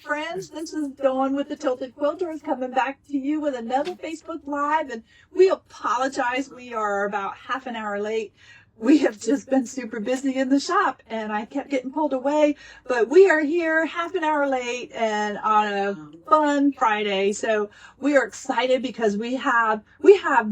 friends. This is Dawn with the Tilted Quilters coming back to you with another Facebook Live. And we apologize. We are about half an hour late. We have just been super busy in the shop and I kept getting pulled away, but we are here half an hour late and on a fun Friday. So we are excited because we have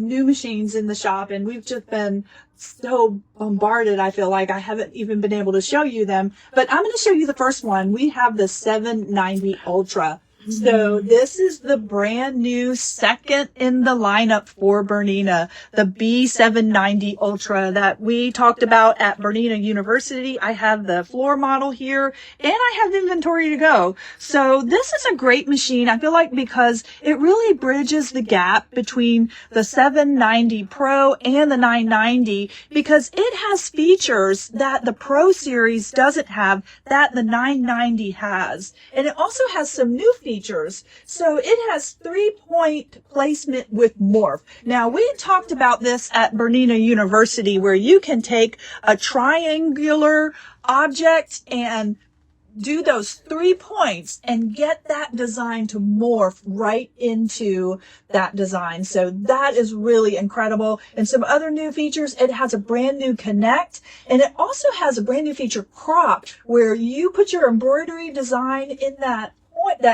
new machines in the shop and we've just been so bombarded. I feel like I haven't even been able to show you them, but I'm going to show you the first one. We have the 790 Ultra. So this is the brand new second in the lineup for Bernina, the B790 Ultra that we talked about at Bernina University. I have the floor model here and I have the inventory to go. So this is a great machine. I feel like because it really bridges the gap between the 790 Pro and the 990 because it has features that the Pro series doesn't have that the 990 has. And it also has some new features. So it has 3-point placement with Morph. Now we talked about this at Bernina University where you can take a triangular object and do those 3 points and get that design to morph right into that design. So that is really incredible. And some other new features, it has a brand new connect and it also has a brand new feature crop where you put your embroidery design in that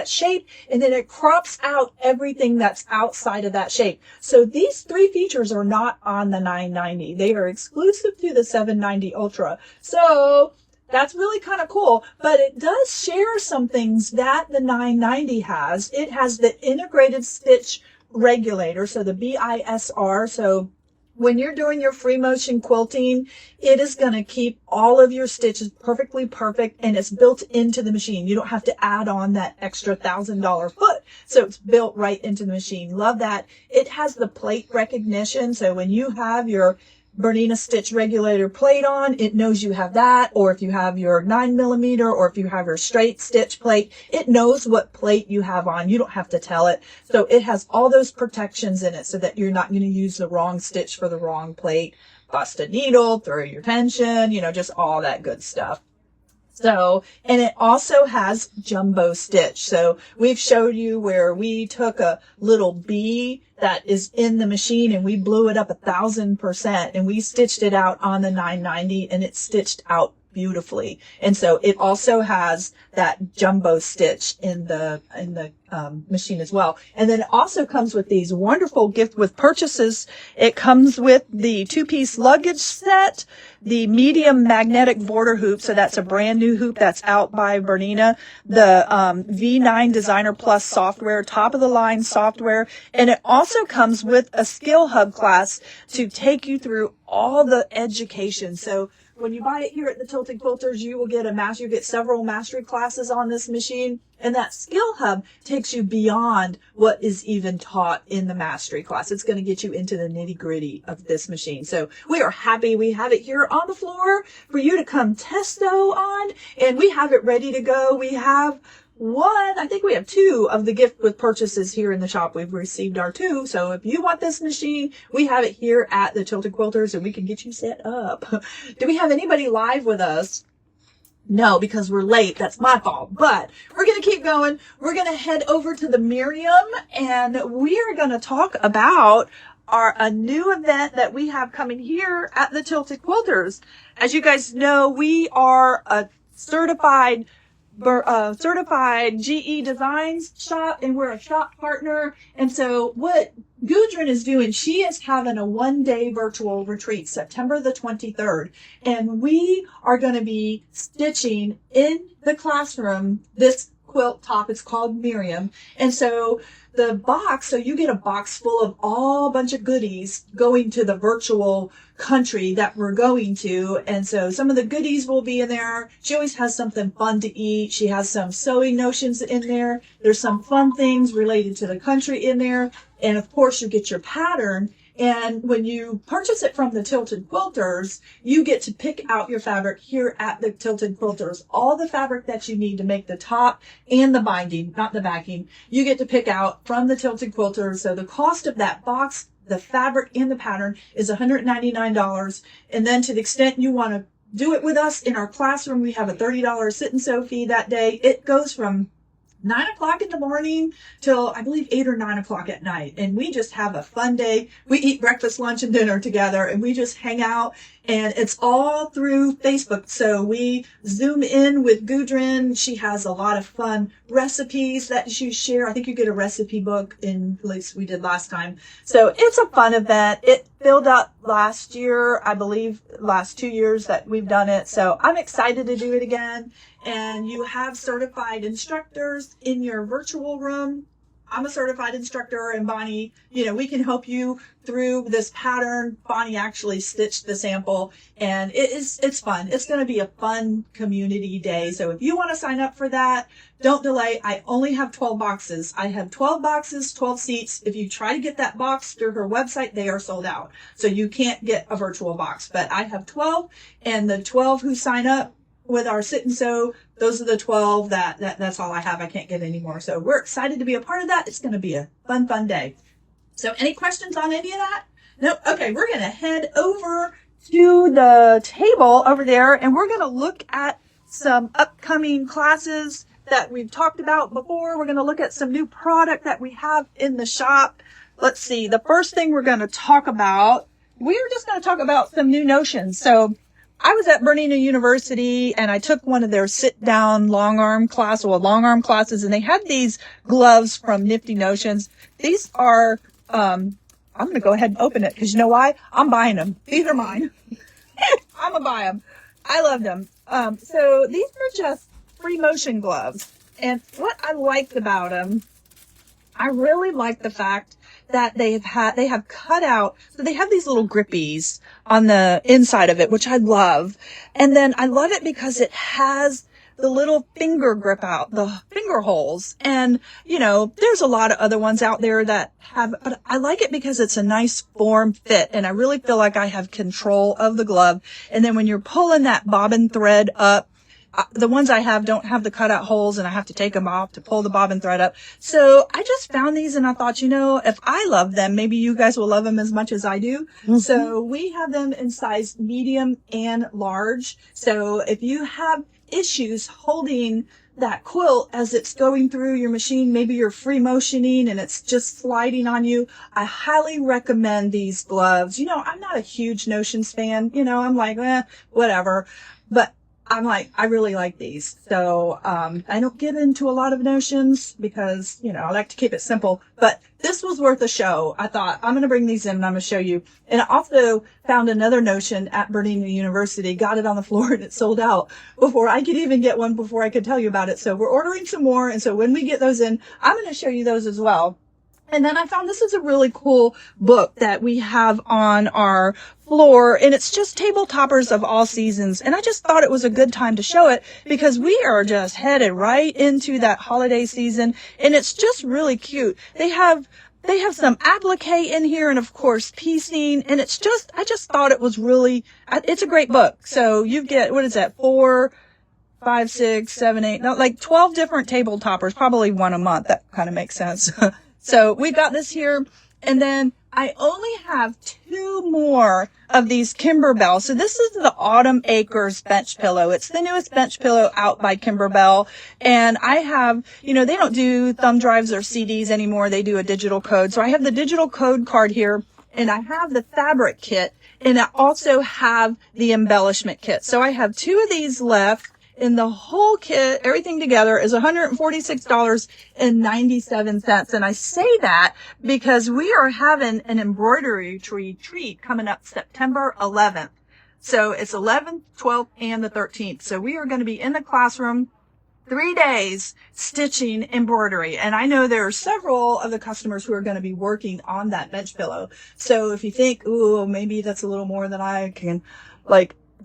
shape and then it crops out everything that's outside of that shape. So these 3 features are not on the 990. They are exclusive to the 790 Ultra. So that's really kind of cool, but it does share some things that the 990 has. It has the integrated stitch regulator, so the BISR. So when you're doing your free motion quilting, it is going to keep all of your stitches perfectly perfect and it's built into the machine. You don't have to add on that extra $1,000 foot. So it's built right into the machine. Love that. It has the plate recognition. So when you have your Bernina Stitch Regulator plate on, it knows you have that, or if you have your 9mm or if you have your straight stitch plate, it knows what plate you have on. You don't have to tell it. So it has all those protections in it so that you're not going to use the wrong stitch for the wrong plate, bust a needle, throw your tension, just all that good stuff. So, and it also has jumbo stitch. So we've showed you where we took a little bee that is in the machine and we blew it up 1,000% and we stitched it out on the 990 and it stitched out beautifully. And so it also has that jumbo stitch in the machine as well. And then it also comes with these wonderful gift with purchases. It comes with the 2-piece luggage set, the medium magnetic border hoop. So that's a brand new hoop that's out by Bernina, the V9 Designer Plus software, top of the line software. And it also comes with a skill hub class to take you through all the education. So when you buy it here at the Tilted Quilters, you will get you get several mastery classes on this machine. And that skill hub takes you beyond what is even taught in the mastery class. It's going to get you into the nitty gritty of this machine. So we are happy we have it here on the floor for you to come testo on. And we have it ready to go. We have I think we have 2 of the gift with purchases here in the shop. We've received our 2. So if you want this machine, we have it here at the Tilted Quilters and we can get you set up. Do we have anybody live with us? No, because we're late. That's my fault. But we're going to keep going. We're going to head over to the Miriam and we are going to talk about a new event that we have coming here at the Tilted Quilters. As you guys know, we are a certified GE Designs shop and we're a shop partner. And so what Gudrun is doing, she is having a 1-day virtual retreat, September the 23rd. And we are going to be stitching in the classroom this quilt top. It's called Miriam. And so you get a box full of a bunch of goodies going to the virtual country that we're going to. And so some of the goodies will be in there. She always has something fun to eat. She has some sewing notions in there. There's some fun things related to the country in there. And of course you get your pattern. And when you purchase it from the Tilted Quilters, you get to pick out your fabric here at the Tilted Quilters. All the fabric that you need to make the top and the binding, not the backing, you get to pick out from the Tilted Quilters. So the cost of that box, the fabric and the pattern is $199. And then to the extent you want to do it with us in our classroom, we have a $30 sit and sew fee that day. It goes from 9 o'clock in the morning till I believe 8 or 9 o'clock at night. And we just have a fun day. We eat breakfast, lunch, and dinner together, and we just hang out, and it's all through Facebook. So we Zoom in with Gudrun. She has a lot of fun recipes that she share. I think you get a recipe book, in at least we did last time. So it's a fun event. It filled up last year, I believe, last 2 years that we've done it. So I'm excited to do it again. And you have certified instructors in your virtual room. I'm a certified instructor, and Bonnie, we can help you through this pattern. Bonnie actually stitched the sample, and it's fun. It's going to be a fun community day. So if you want to sign up for that, don't delay. I only have 12 boxes. I have 12 boxes, 12 seats. If you try to get that box through her website, they are sold out. So you can't get a virtual box, but I have 12, and the 12 who sign up with our sit and sew, those are the 12 that's all I have. I can't get any more. So we're excited to be a part of that. It's going to be a fun day. So any questions on any of that? Nope. Okay. We're going to head over to the table over there, and we're going to look at some upcoming classes that we've talked about before. We're going to look at some new product that we have in the shop. Let's see. The first thing we're going to talk about, we're just going to talk about some new notions. So I was at Bernina University, and I took one of their sit-down long arm classes, and they had these gloves from Nifty Notions. These are, I'm going to go ahead and open it, because you know why? I'm buying them. These are mine. I'm going to buy them. I love them. So these are just free motion gloves. And what I liked about them, I really like the fact that they have cut out, so they have these little grippies on the inside of it, which I love. And then I love it because it has the little finger grip out, the finger holes. And, there's a lot of other ones out there that have, but I like it because it's a nice form fit, and I really feel like I have control of the glove. And then when you're pulling that bobbin thread up, the ones I have don't have the cutout holes, and I have to take them off to pull the bobbin thread up. So I just found these, and I thought, if I love them, maybe you guys will love them as much as I do. Mm-hmm. So we have them in size medium and large. So if you have issues holding that quilt as it's going through your machine, maybe you're free motioning and it's just sliding on you, I highly recommend these gloves. I'm not a huge Notions fan. I'm like, whatever. But I really like these. So, I don't get into a lot of Notions because, I like to keep it simple, but this was worth a show. I thought, I'm going to bring these in and I'm going to show you. And I also found another Notion at Bernina University, got it on the floor, and it sold out before I could even get one, before I could tell you about it. So we're ordering some more. And so when we get those in, I'm going to show you those as well. And then I found this is a really cool book that we have on our floor, and it's just table toppers of all seasons. And I just thought it was a good time to show it because we are just headed right into that holiday season, and it's just really cute. They have some applique in here, and of course piecing, and I just thought it was really, it's a great book. So you get, what is that, 4, 5, 6, 7, 8, no, like 12 different table toppers, probably one a month. That kind of makes sense. So we've got this here, and then I only have 2 more of these Kimberbell. So this is the Autumn Acres bench pillow. It's the newest bench pillow out by Kimberbell. And I have, they don't do thumb drives or CDs anymore. They do a digital code. So I have the digital code card here, and I have the fabric kit, and I also have the embellishment kit. So I have 2 of these left. And the whole kit, everything together, is $146.97. And I say that because we are having an embroidery retreat coming up September 11th. So it's 11th, 12th, and the 13th. So we are going to be in the classroom 3 days stitching embroidery. And I know there are several of the customers who are going to be working on that bench pillow. So if you think, ooh, maybe that's a little more than I can,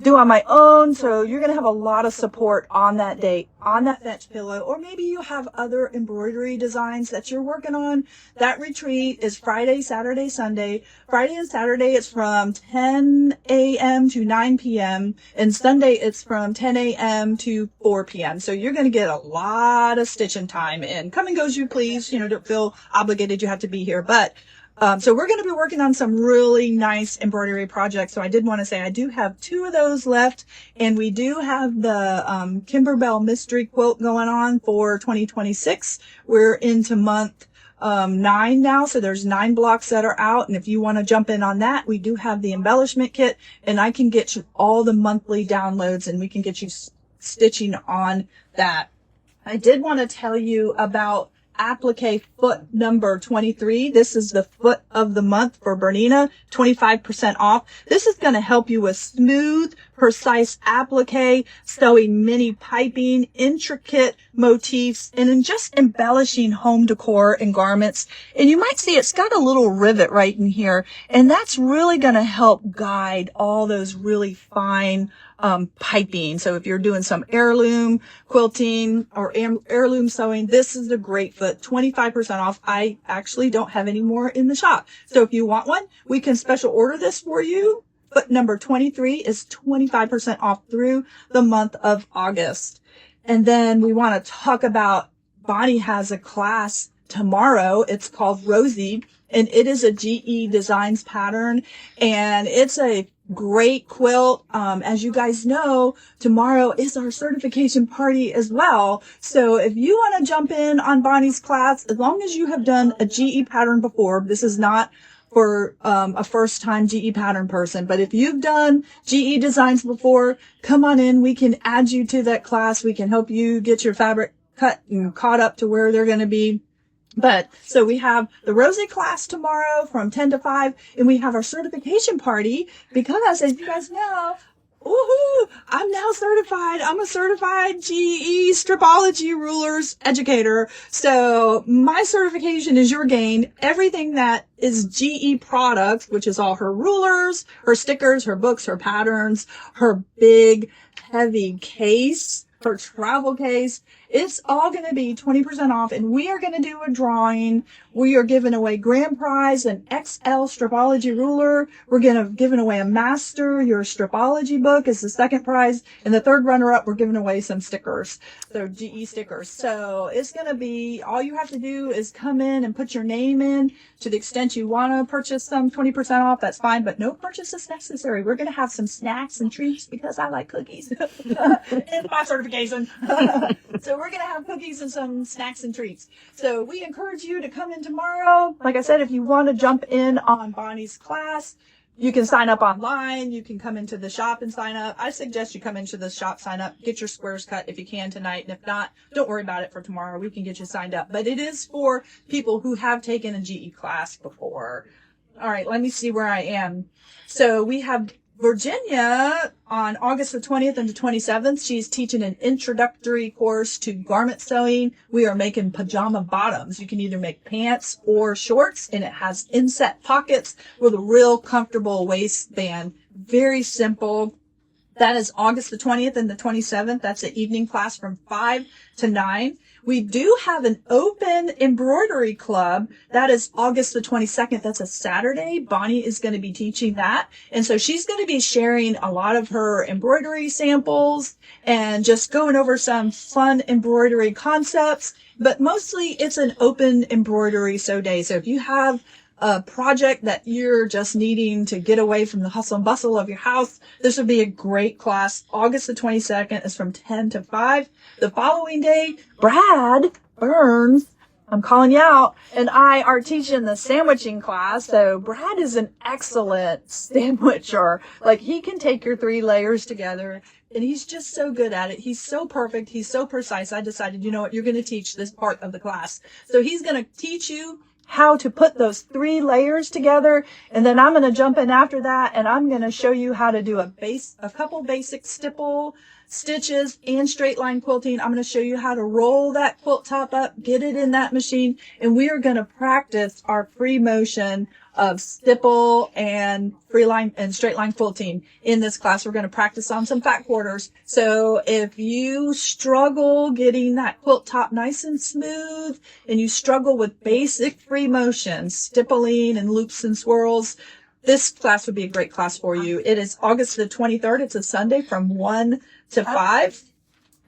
do on my own. So you're going to have a lot of support on that date, on that bench pillow, or maybe you have other embroidery designs that you're working on. That retreat is Friday, Saturday, Sunday. Friday and Saturday, it's from 10 a.m. to 9 p.m. and Sunday, it's from 10 a.m. to 4 p.m. So you're going to get a lot of stitching time in. Come and go as you please. Don't feel obligated you have to be here, but So we're going to be working on some really nice embroidery projects. So I did want to say I do have 2 of those left, and we do have the Kimberbell mystery quilt going on for 2026. We're into month 9 now, so there's 9 blocks that are out, and if you want to jump in on that, we do have the embellishment kit, and I can get you all the monthly downloads, and we can get you stitching on that. I did want to tell you about Applique foot number 23. This is the foot of the month for Bernina, 25% off. This is going to help you with smooth, precise applique, sewing mini piping, intricate motifs, and in just embellishing home decor and garments. And you might see it's got a little rivet right in here, and that's really going to help guide all those really fine piping. So if you're doing some heirloom quilting or heirloom sewing, this is a great foot, 25% off. I actually don't have any more in the shop. So if you want one, we can special order this for you. Foot number 23 is 25% off through the month of August. And then we want to talk about, Bonnie has a class tomorrow. It's called Rosie, and it is a GE Designs pattern, and it's a great quilt. As you guys know, tomorrow is our certification party as well. So if you want to jump in on Bonnie's class, as long as you have done a GE pattern before, this is not for a first time GE pattern person, but if you've done GE designs before, come on in. We can add you to that class. We can help you get your fabric cut and caught up to where they're going to be. But so we have the Rosie class tomorrow from 10 to 5, and we have our certification party because, as you guys know, woohoo, I'm now certified. I'm a certified GE Stripology Rulers educator. So my certification is your gain. Everything that is GE products, which is all her rulers, her stickers, her books, her patterns, her big heavy case, her travel case, it's all going to be 20% off, and we are going to do a drawing. We are giving away grand prize, an XL Stripology ruler. We're going to giving away a master. Your Stripology book is the second prize, and the third runner-up, we're giving away some stickers, so GE stickers. So it's going to be, all you have to do is come in and put your name in. To the extent you want to purchase some 20% off, that's fine, but no purchase is necessary. We're going to have some snacks and treats because I like cookies. It's my certification. So we're going to have cookies and some snacks and treats. So we encourage you to come in tomorrow. Like I said, if you want to jump in on Bonnie's class, you can sign up online. You can come into the shop and sign up. I suggest you come into the shop, sign up, get your squares cut if you can tonight. And if not, don't worry about it for tomorrow. We can get you signed up. But it is for people who have taken a GE class before. All right, let me see where I am. So we have Virginia on August the 20th and the 27th. She's teaching an introductory course to garment sewing. We are making pajama bottoms. You can either make pants or shorts, and it has inset pockets with a real comfortable waistband. Very simple. That is August the 20th and the 27th. That's an evening class from 5 to 9. We do have an open embroidery club. That is August the 22nd. That's a Saturday. Bonnie is going to be teaching that. And so she's going to be sharing a lot of her embroidery samples and just going over some fun embroidery concepts. But mostly it's an open embroidery sew day. So if you have a project that you're just needing to get away from the hustle and bustle of your house, this would be a great class. August the 22nd is from 10 to 5. The following day, Brad Burns, I'm calling you out, and I are teaching the sandwiching class. So Brad is an excellent sandwicher. Like, he can take your 3 layers together, and he's just so good at it. He's so perfect. He's so precise. I decided, you know what, you're going to teach this part of the class. So he's going to teach you how to put those 3 layers together, and then I'm going to jump in after that, and I'm going to show you how to do a couple basic stipple stitches and straight line quilting. I'm going to show you how to roll that quilt top up, get it in that machine, and we are going to practice our free motion of stipple and free line and straight line quilting. In this class, we're going to practice on some fat quarters. So if you struggle getting that quilt top nice and smooth, and you struggle with basic free motion, stippling and loops and swirls, this class would be a great class for you. It is August the 23rd. It's a Sunday from 1 to 5.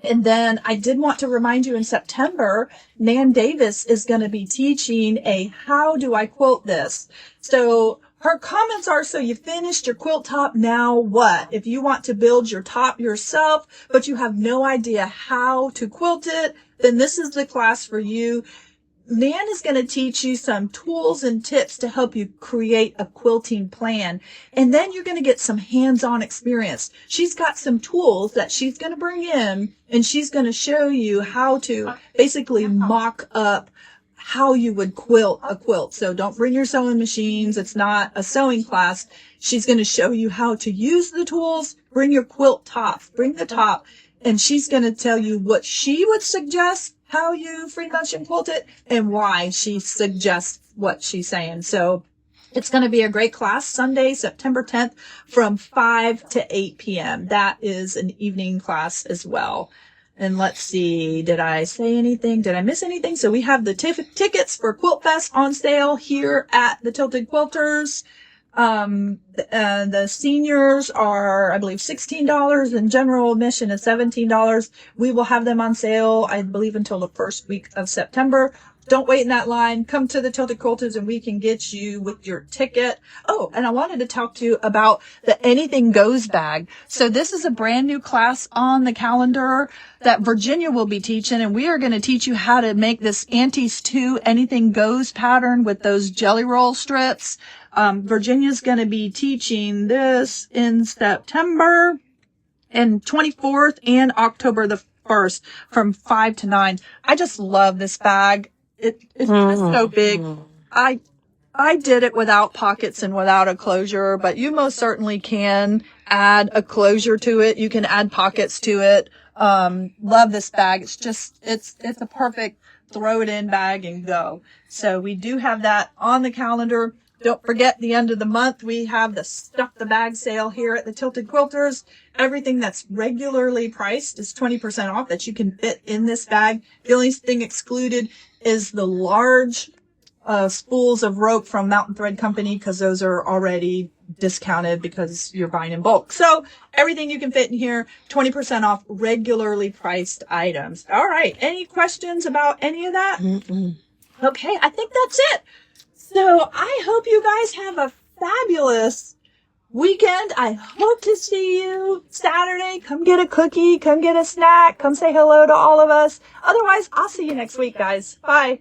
And then I did want to remind you in September, Nan Davis is going to be teaching a how do I quilt this? So her comments are, so you finished your quilt top, now what? If you want to build your top yourself, but you have no idea how to quilt it, then this is the class for you. Nan is going to teach you some tools and tips to help you create a quilting plan. And then you're going to get some hands-on experience. She's got some tools that she's going to bring in, and she's going to show you how to basically mock up how you would quilt a quilt. So don't bring your sewing machines. It's not a sewing class. She's going to show you how to use the tools. Bring your quilt top. Bring the top. And she's going to tell you what she would suggest, how you free motion quilt it, and why she suggests what she's saying. So it's going to be a great class, Sunday, September 10th from 5 to 8 p.m. That is an evening class as well. And let's see, did I say anything? Did I miss anything? So we have the tickets for Quiltfest on sale here at the Tilted Quilters. The seniors are, I believe, $16 and general admission is $17. We will have them on sale, I believe, until the first week of September. Don't wait in that line. Come to the Tilted Quilters and we can get you with your ticket. Oh, and I wanted to talk to you about the Anything Goes bag. So this is a brand new class on the calendar that Virginia will be teaching, and we are going to teach you how to make this Aunties 2 Anything Goes pattern with those jelly roll strips. Virginia's going to be teaching this in September and 24th and October the 1st from 5 to 9. I just love this bag. It's just so big. I did it without pockets and without a closure, but you most certainly can add a closure to it. You can add pockets to it. Love this bag. It's a perfect throw it in bag and go. So we do have that on the calendar. Don't forget, the end of the month, we have the Stuff the Bag sale here at the Tilted Quilters. Everything that's regularly priced is 20% off that you can fit in this bag. The only thing excluded is the large spools of rope from Mountain Thread Company, because those are already discounted because you're buying in bulk. So everything you can fit in here, 20% off regularly priced items. All right. Any questions about any of that? Okay. I think that's it. So I hope you guys have a fabulous weekend. I hope to see you Saturday. Come get a cookie. Come get a snack. Come say hello to all of us. Otherwise, I'll see you next week, guys. Bye.